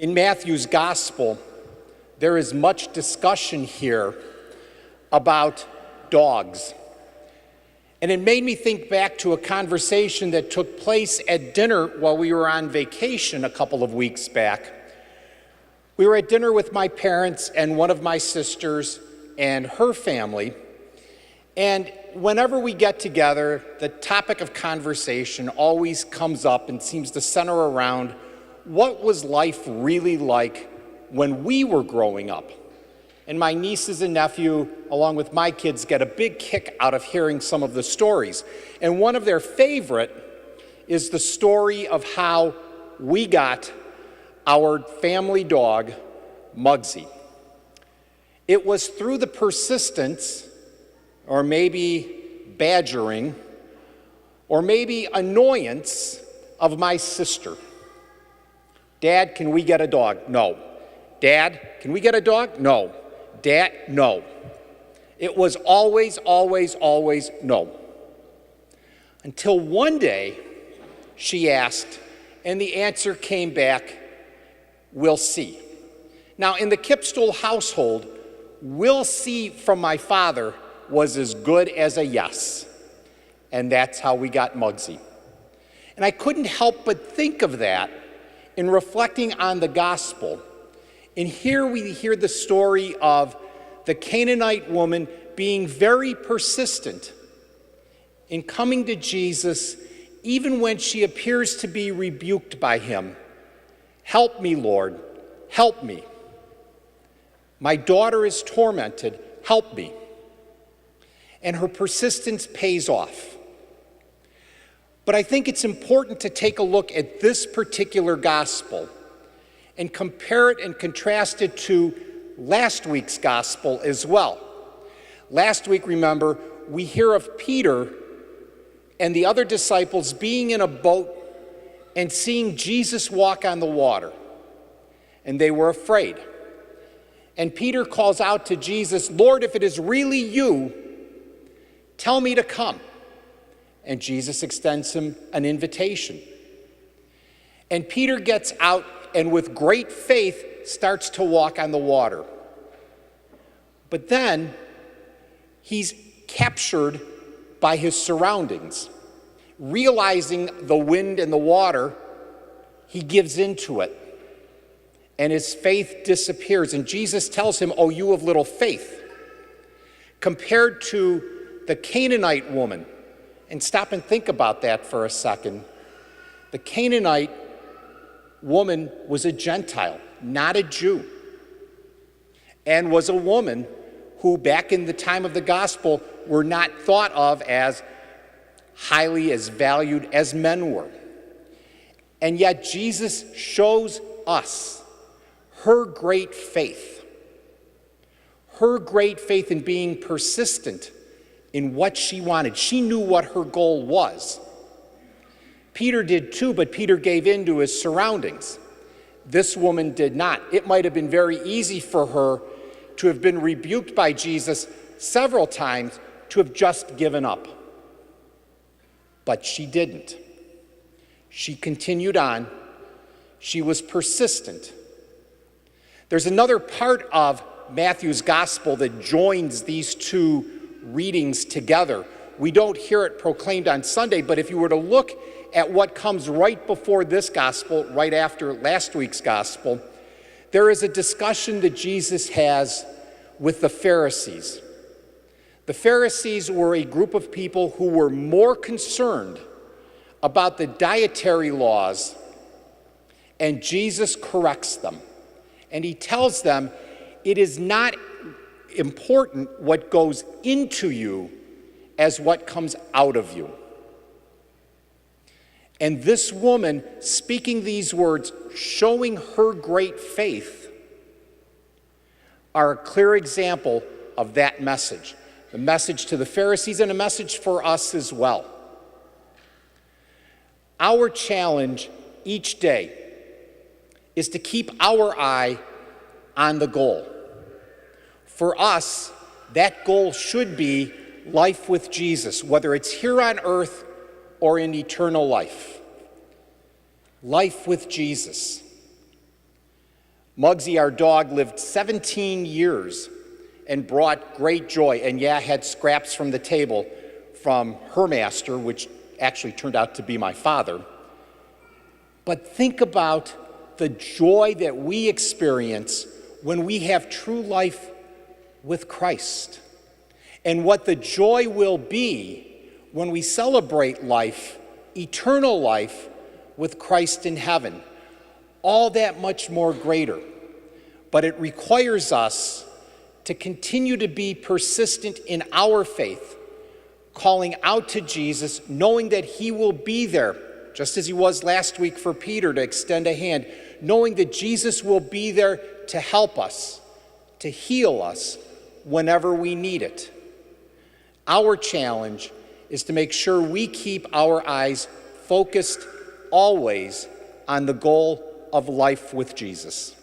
In Matthew's gospel, there is much discussion here about dogs. And it made me think back to a conversation that took place at dinner while we were on vacation a couple of weeks back. We were at dinner with my parents and one of my sisters and her family. And whenever we get together, the topic of conversation always comes up and seems to center around what was life really like when we were growing up. And my nieces and nephew, along with my kids, get a big kick out of hearing some of the stories. And one of their favorite is the story of how we got our family dog, Muggsy. It was through the persistence, or maybe badgering, or maybe annoyance of my sister. Dad, can we get a dog? No. Dad, can we get a dog? No. Dad, no. It was always, always, always no. Until one day, she asked, and the answer came back, we'll see. Now, in the Kipstool household, we'll see from my father was as good as a yes. And that's how we got Muggsy. And I couldn't help but think of that in reflecting on the gospel. And here we hear the story of the Canaanite woman being very persistent in coming to Jesus even when she appears to be rebuked by him. Help me, Lord, help me. My daughter is tormented, help me. And her persistence pays off. But I think it's important to take a look at this particular gospel and compare it and contrast it to last week's gospel as well. Last week, remember, we hear of Peter and the other disciples being in a boat and seeing Jesus walk on the water. And they were afraid. And Peter calls out to Jesus, Lord, if it is really you, tell me to come. And Jesus extends him an invitation. And Peter gets out and with great faith starts to walk on the water. But then he's captured by his surroundings. Realizing the wind and the water, he gives into it. And his faith disappears. And Jesus tells him, oh, you of little faith. Compared to the Canaanite woman, and stop and think about that for a second. The Canaanite woman was a Gentile, not a Jew, and was a woman who back in the time of the gospel were not thought of as highly as valued as men were. And yet Jesus shows us her great faith in being persistent in what she wanted. She knew what her goal was. Peter did too, but Peter gave in to his surroundings. This woman did not. It might have been very easy for her to have been rebuked by Jesus several times to have just given up. But she didn't. She continued on. She was persistent. There's another part of Matthew's gospel that joins these two readings together. We don't hear it proclaimed on Sunday, but if you were to look at what comes right before this gospel, right after last week's gospel, there is a discussion that Jesus has with the Pharisees. The Pharisees were a group of people who were more concerned about the dietary laws, and Jesus corrects them. And he tells them, it is not important what goes into you as what comes out of you. And this woman speaking these words, showing her great faith, are a clear example of that message. The message to the Pharisees and a message for us as well. Our challenge each day is to keep our eye on the goal. For us, that goal should be life with Jesus, whether it's here on earth or in eternal life. Life with Jesus. Muggsy, our dog, lived 17 years and brought great joy, and had scraps from the table from her master, which actually turned out to be my father. But think about the joy that we experience when we have true life with Christ, and what the joy will be when we celebrate life, eternal life, with Christ in heaven. All that much more greater. But it requires us to continue to be persistent in our faith, calling out to Jesus, knowing that he will be there, just as he was last week for Peter to extend a hand, knowing that Jesus will be there to help us, to heal us whenever we need it. Our challenge is to make sure we keep our eyes focused always on the goal of life with Jesus.